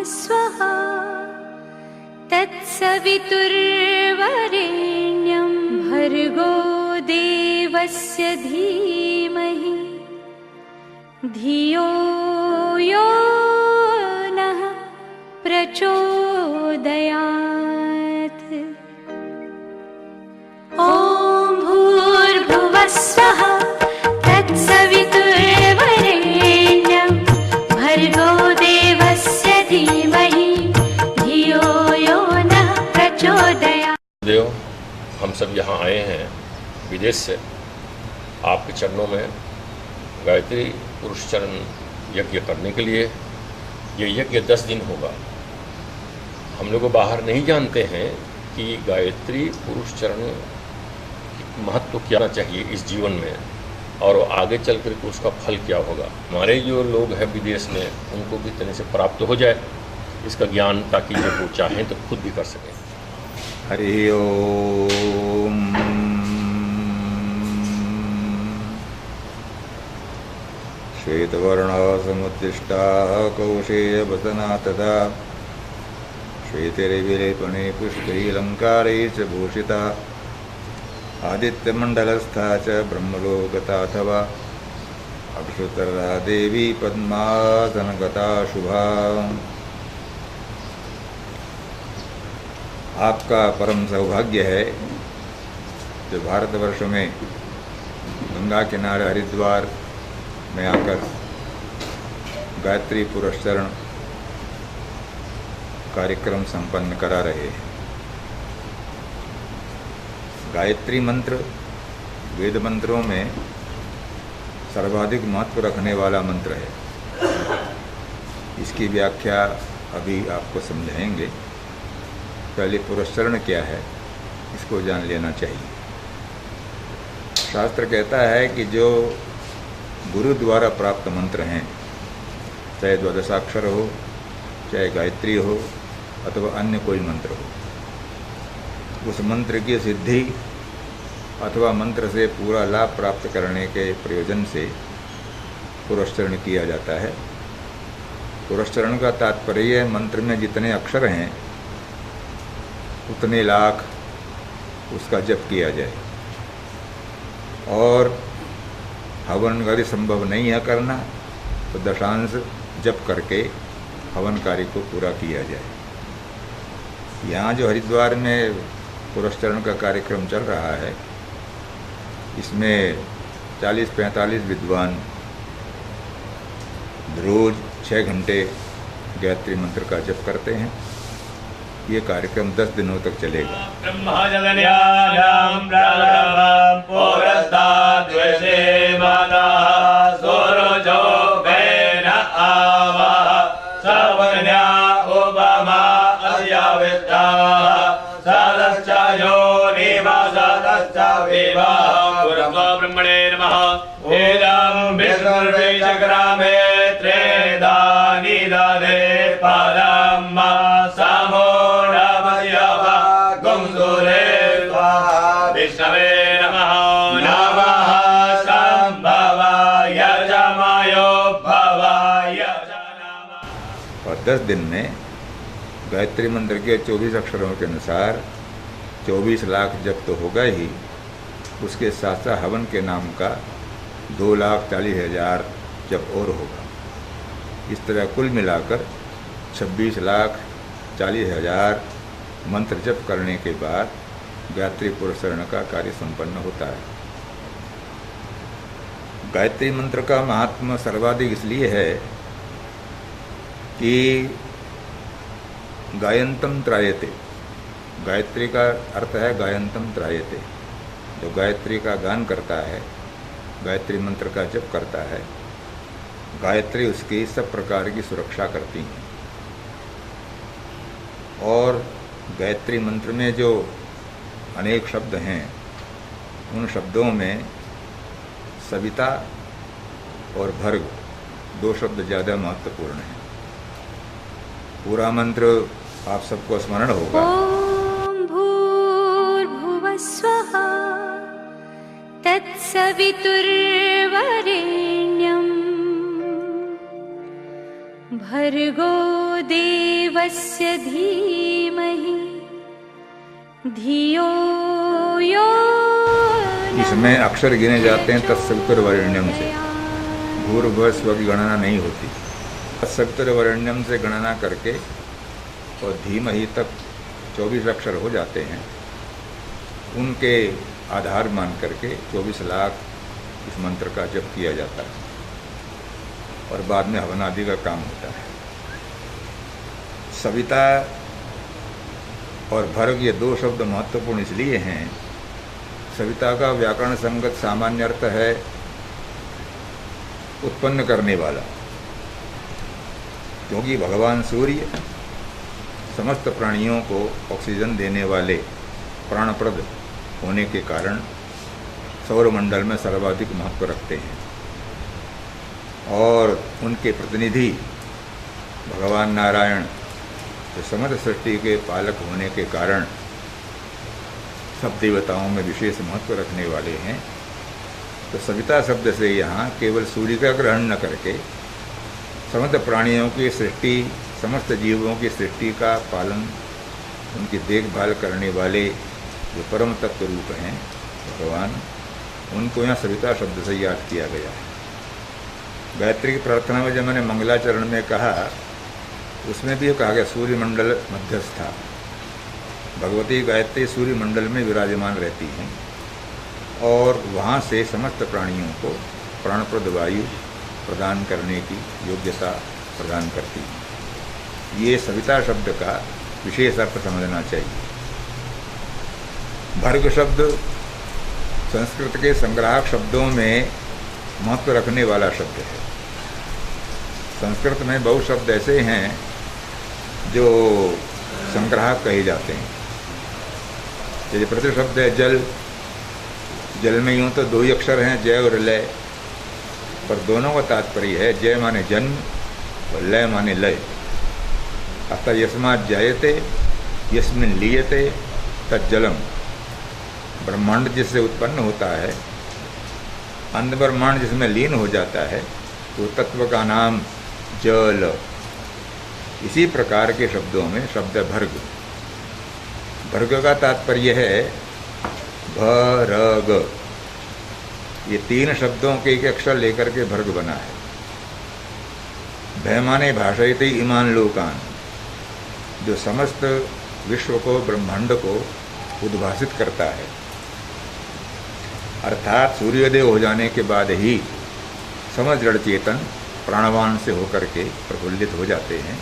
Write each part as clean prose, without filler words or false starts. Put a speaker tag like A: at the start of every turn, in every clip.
A: भूर्भुवस्वः तत्सवितुर्वरेण्यं भर्गो देवस्य धीमहि धियो यो नः प्रचोदयात्। ॐ भूर्भुवस्वः तत्सवितुर्वरेण्यं भर्गो देवस्य धीमहि धियो यो नः प्रचोदयात्।
B: देव, हम सब यहाँ आए हैं विदेश से आपके चरणों में गायत्री पुरुष चरण यज्ञ करने के लिए। ये यज्ञ 10 दिन होगा। हम लोग बाहर नहीं जानते हैं कि गायत्री पुरुष चरण महत्व क्या चाहिए इस जीवन में, और आगे चल कर उसका फल क्या होगा। हमारे जो लोग हैं विदेश में उनको भी तरह से प्राप्त हो जाए इसका ज्ञान, ताकि जब वो चाहें तो खुद भी कर सकें।
C: हरि ओम। श्वेतवर्णा समुत्तिष्ठा कौशेयवसना तथा श्वेतैर्विलेपने पुष्पैरलङ्कारैः च भूषिता आदित्यमण्डलस्था च ब्रह्मलोकताथवा अक्षुतरा देवी पद्मासनगता शुभा। आपका परम सौभाग्य है जो भारतवर्ष में गंगा किनारे हरिद्वार में आकर गायत्री पुरस्चरण कार्यक्रम संपन्न करा रहे हैं। गायत्री मंत्र वेद मंत्रों में सर्वाधिक महत्व रखने वाला मंत्र है। इसकी व्याख्या अभी आपको समझाएंगे। पहले पुरस्चरण क्या है इसको जान लेना चाहिए। शास्त्र कहता है कि जो गुरु द्वारा प्राप्त मंत्र हैं, चाहे द्वादशाक्षर हो, चाहे गायत्री हो, अथवा अन्य कोई मंत्र हो, उस मंत्र की सिद्धि अथवा मंत्र से पूरा लाभ प्राप्त करने के प्रयोजन से पुरस्चरण किया जाता है। पुरस्चरण का तात्पर्य मंत्र में जितने अक्षर हैं उतने लाख उसका जप किया जाए, और हवन कार्य संभव नहीं है करना तो दशांश जप करके हवन कार्य को पूरा किया जाए। यहाँ जो हरिद्वार में पुरस्चरण का कार्यक्रम चल रहा है, इसमें 40-45 विद्वान रोज 6 घंटे गायत्री मंत्र का जप करते हैं। ये कार्यक्रम 10 दिनों तक चलेगा।
D: ब्रह्मणे नमः। एदं विष्णुर्वै चक्रामे त्रेदानि ददे पदं समो नमः गुंसुरे विष्णवे नमः। नमः संभवाय जमायो भवाय जनम।
C: और 10 दिन में गायत्री मंत्र के 24 अक्षरों के अनुसार 24 लाख जप तो होगा ही, उसके साथ साथ हवन के नाम का 2,40,000 जप और होगा। इस तरह कुल मिलाकर 26,40,000 मंत्र जप करने के बाद गायत्री पुरस्चरण का कार्य संपन्न होता है। गायत्री मंत्र का महात्म्य सर्वाधिक इसलिए है कि गायंतम त्रायते। गायत्री का अर्थ है गायंतम त्रायते। जो गायत्री का गान करता है, गायत्री मंत्र का जप करता है, गायत्री उसकी सब प्रकार की सुरक्षा करती है। और गायत्री मंत्र में जो अनेक शब्द हैं, उन शब्दों में सविता और भर्ग 2 शब्द ज़्यादा महत्वपूर्ण हैं। पूरा मंत्र आप सबको स्मरण होगा।
A: ॐ भूर्भुवस्वः तत्सवितुर्वरेण्यं भर्गो देवस्य धीमहि धियो यो न
C: इसमें अक्षर गिने जाते हैं तत्सवितुर्वरेण्यम से। भूर्भुवः स्व की गणना नहीं होती। तत्सवितुर्वरेण्यम से गणना करके और धीमहि तक 24 अक्षर हो जाते हैं। उनके आधार मान करके 24 लाख इस मंत्र का जप किया जाता है और बाद में हवन आदि का काम होता है। सविता और भर्ग ये दो शब्द महत्वपूर्ण इसलिए हैं। सविता का व्याकरण संगत सामान्य अर्थ है उत्पन्न करने वाला, क्योंकि भगवान सूर्य समस्त प्राणियों को ऑक्सीजन देने वाले प्राणप्रद होने के कारण सौरमंडल में सर्वाधिक महत्व रखते हैं और उनके प्रतिनिधि भगवान नारायण जो समस्त सृष्टि के पालक होने के कारण सब देवताओं में विशेष महत्व रखने वाले हैं। तो सविता शब्द से यहाँ केवल सूर्य का ग्रहण न करके समस्त प्राणियों की सृष्टि, समस्त जीवों की सृष्टि का पालन, उनकी देखभाल करने वाले जो परम तत्व रूप हैं भगवान, उनको यहाँ सविता शब्द से याद किया गया है। गायत्री की प्रार्थना में जब मैंने मंगलाचरण में कहा, उसमें भी कहा गया सूर्यमंडल मध्यस्था। भगवती गायत्री सूर्यमंडल में विराजमान रहती हैं और वहाँ से समस्त प्राणियों को प्राणप्रद वायु प्रदान करने की योग्यता प्रदान करती है। ये सविता शब्द का विशेष अर्थ समझना चाहिए। भर्ग शब्द संस्कृत के संग्राहक शब्दों में महत्व रखने वाला शब्द है। संस्कृत में बहुत शब्द ऐसे हैं जो संग्राहक कहे जाते हैं। जैसे प्रतिशब्द है जल। जल में यूँ तो दो ही अक्षर हैं, जय और लय, पर दोनों का तात्पर्य है जय माने जन्म और लय माने लय। अतः यस्मात् जायते यस्मिन् लीयते तज्जलम। ब्रह्मांड जिससे उत्पन्न होता है, अंध ब्रह्मांड जिसमें लीन हो जाता है, तो तत्व का नाम जल। इसी प्रकार के शब्दों में शब्द भर्ग। भर्ग का तात्पर्य है भरग। ये तीन शब्दों के एक अक्षर लेकर के भर्ग बना है। भय माने भाषयते इमान लोकान, जो समस्त विश्व को, ब्रह्मांड को उद्भासित करता है। अर्थात सूर्योदय हो जाने के बाद ही समस्त जड़ चेतन प्राणवान से होकर के प्रफुल्लित हो जाते हैं।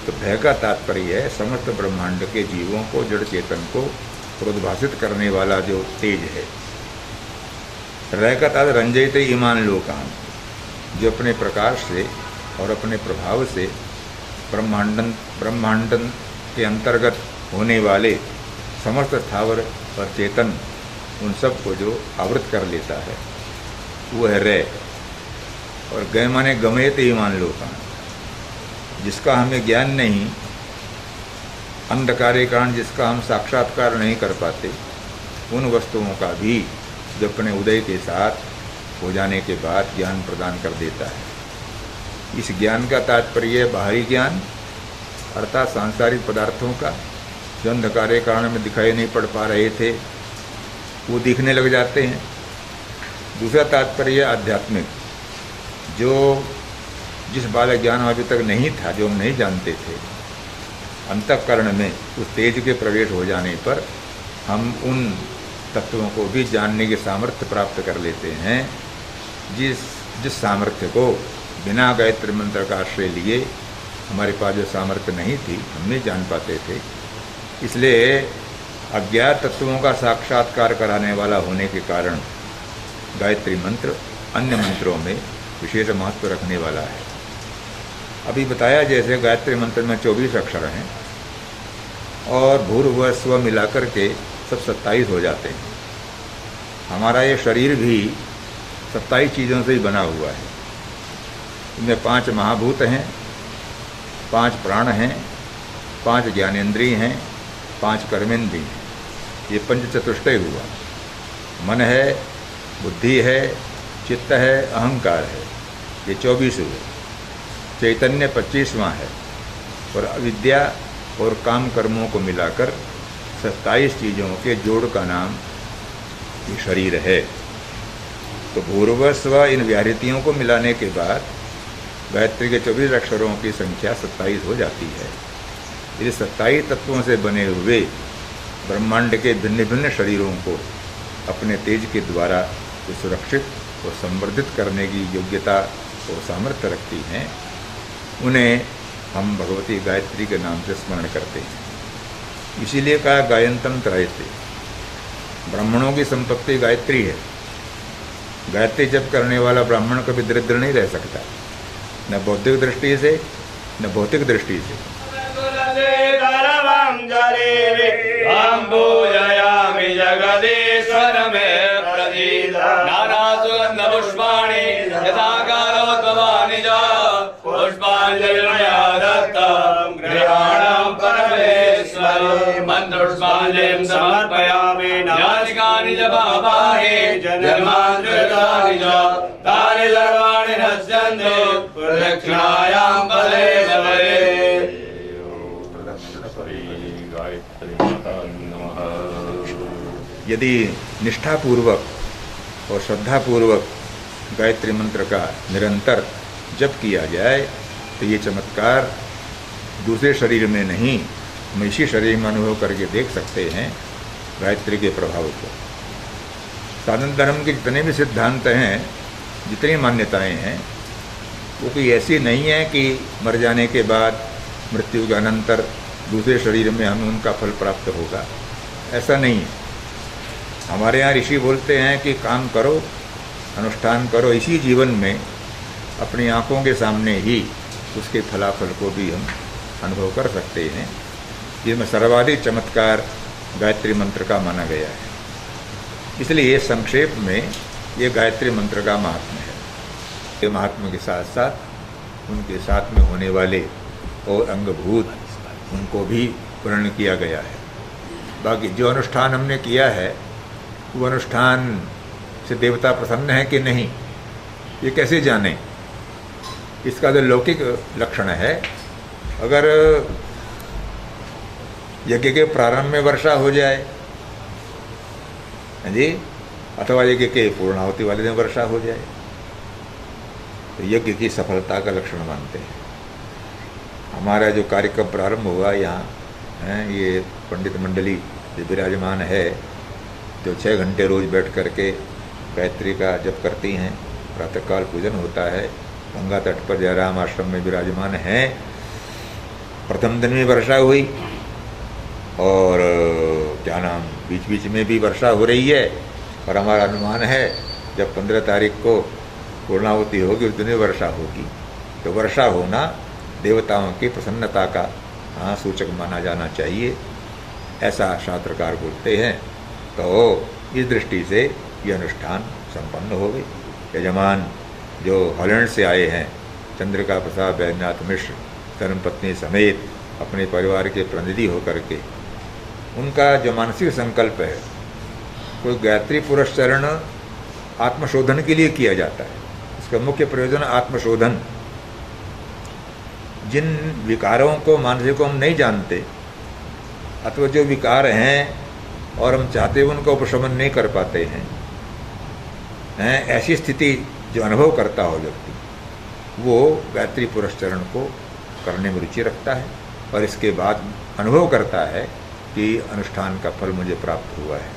C: तो भय का तात्पर्य है समस्त ब्रह्मांड के जीवों को, जड़ चेतन को प्रोद्भासित करने वाला जो तेज है। रह का तात्पर्य रंजयते ईमान लोकान, जो अपने प्रकाश से और अपने प्रभाव से ब्रह्मांडन के अंतर्गत होने वाले समस्त स्थावर और चेतन, उन सब को जो आवृत कर लेता है, वो है रे। और गय माने गमयते ईमान लोकान, जिसका हमें ज्ञान नहीं, अंधकार के कारण जिसका हम साक्षात्कार नहीं कर पाते, उन वस्तुओं का भी जो अपने उदय के साथ हो जाने के बाद ज्ञान प्रदान कर देता है। इस ज्ञान का तात्पर्य बाहरी ज्ञान, अर्थात सांसारिक पदार्थों का, जो अंधकार के कारण में दिखाई नहीं पड़ पा रहे थे, वो दिखने लग जाते हैं। दूसरा तात्पर्य आध्यात्मिक, जो जिस बालक ज्ञान अभी तक नहीं था, जो हम नहीं जानते थे, अंतःकरण में उस तेज के प्रवेश हो जाने पर हम उन तत्वों को भी जानने की सामर्थ्य प्राप्त कर लेते हैं, जिस सामर्थ्य को बिना गायत्री मंत्र का आश्रय लिए हमारे पास जो सामर्थ्य नहीं थी, हम नहीं जान पाते थे। इसलिए अज्ञात तत्वों का साक्षात्कार कराने वाला होने के कारण गायत्री मंत्र अन्य मंत्रों में विशेष महत्व रखने वाला है। अभी बताया जैसे गायत्री मंत्र में 24 अक्षर हैं और भूर्भुवः स्व मिलाकर के सब 27 हो जाते हैं। हमारा ये शरीर भी 27 चीज़ों से ही बना हुआ है। इनमें 5 महाभूत हैं, 5 प्राण हैं, 5 ज्ञानेंद्रिय हैं, 5 कर्मेंद्रिय हैं। ये पंचचतुष्टय हुआ। मन है, बुद्धि है, चित्त है, अहंकार है, ये 24 हुए। चैतन्य 25वां है और अविद्या और काम कर्मों को मिलाकर 27 चीज़ों के जोड़ का नाम ये शरीर है। तो भूर्भुवस्व इन व्याहृतियों को मिलाने के बाद गायत्री के 24 अक्षरों की संख्या 27 हो जाती है। इस 27 तत्वों से बने हुए ब्रह्मांड के भिन्न भिन्न शरीरों को अपने तेज के द्वारा जो सुरक्षित और संवर्धित करने की योग्यता और सामर्थ्य रखती हैं, उन्हें हम भगवती गायत्री के नाम से स्मरण करते हैं। इसीलिए कहा गायंतम त्रायते, ब्राह्मणों की संपत्ति गायत्री है। गायत्री जप करने वाला ब्राह्मण कभी दरिद्र नहीं रह सकता, न बौद्धिक दृष्टि से न भौतिक दृष्टि से।
D: जगदीश्वर में प्रदीप नाना सुगंध पुष्पाणि यथाकारो त्वमानि च पुष्पाञ्जलिर्मया दत्तं गृहाणां परमेश्वरी मन्त्रोष्पाञ्जलिं समर्पयामि ज्ञानिकानि च पापानि जन्मान्तराणि च तानि सर्वाणि नश्यन्ति प्रदक्षिणायां पदे पदे।
C: यदि निष्ठापूर्वक और श्रद्धापूर्वक गायत्री मंत्र का निरंतर जप किया जाए तो ये चमत्कार दूसरे शरीर में नहीं, हम इसी शरीर में अनुभव करके देख सकते हैं गायत्री के प्रभाव को। साधन धर्म के जितने भी सिद्धांत हैं, जितनी मान्यताएं हैं, वो कोई ऐसी नहीं है कि मर जाने के बाद मृत्यु के अनंतर दूसरे शरीर में हमें उनका फल प्राप्त होगा, ऐसा नहीं है। हमारे यहाँ ऋषि बोलते हैं कि काम करो, अनुष्ठान करो, इसी जीवन में अपनी आँखों के सामने ही उसके फलाफल को भी हम अनुभव कर सकते हैं। इसमें सर्वाधिक चमत्कार गायत्री मंत्र का माना गया है। इसलिए संक्षेप में ये गायत्री मंत्र का महात्म्य है। ये महात्म्य के साथ साथ उनके साथ में होने वाले और अंगभूत उनको भी वर्णन किया गया है। बाकी जो अनुष्ठान हमने किया है, वो अनुष्ठान से देवता प्रसन्न है कि नहीं, ये कैसे जाने? इसका जो लौकिक लक्षण है, अगर यज्ञ के प्रारंभ में वर्षा हो जाए जी, अथवा यज्ञ के पूर्णाहुति वाले दिन वर्षा हो जाए, तो यज्ञ की सफलता का लक्षण मानते हैं। हमारा जो कार्यक्रम प्रारंभ हुआ यहाँ हैं, ये पंडित मंडली जो विराजमान है, जो 6 घंटे रोज बैठ करके गायत्री का जप करती हैं, प्रातःकाल पूजन होता है, गंगा तट पर जयराम आश्रम में विराजमान हैं। प्रथम दिन में वर्षा हुई और क्या नाम बीच बीच में भी वर्षा हो रही है, और हमारा अनुमान है जब 15 तारीख को पूर्णाहुति होगी उस दिन में वर्षा होगी। तो वर्षा होना देवताओं की प्रसन्नता का सूचक माना जाना चाहिए, ऐसा शास्त्रकार बोलते हैं। तो इस दृष्टि से ये अनुष्ठान संपन्न हो गई। यजमान जो हॉलैंड से आए हैं, चंद्रिका प्रसाद बैद्यनाथ मिश्र धर्मपत्नी समेत अपने परिवार के प्रतिनिधि होकर के, उनका जो मानसिक संकल्प है, कोई गायत्री पुरस्चरण आत्मशोधन के लिए किया जाता है। इसका मुख्य प्रयोजन आत्मशोधन। जिन विकारों को मानसिक को हम नहीं जानते, अथवा जो विकार हैं और हम चाहते हुए उनका उपशमन नहीं कर पाते हैं, ऐसी स्थिति जो अनुभव करता हो व्यक्ति, वो गायत्री पुरस्चरण को करने में रुचि रखता है और इसके बाद अनुभव करता है कि अनुष्ठान का फल मुझे प्राप्त हुआ है।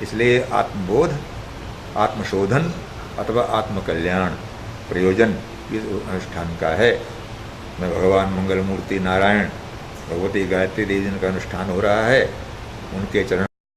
C: इसलिए आत्मबोध, आत्मशोधन अथवा आत्मकल्याण प्रयोजन इस अनुष्ठान का है। मैं भगवान मंगल मूर्ति नारायण भगवती गायत्री देवी जी का अनुष्ठान हो रहा है, उनके चरण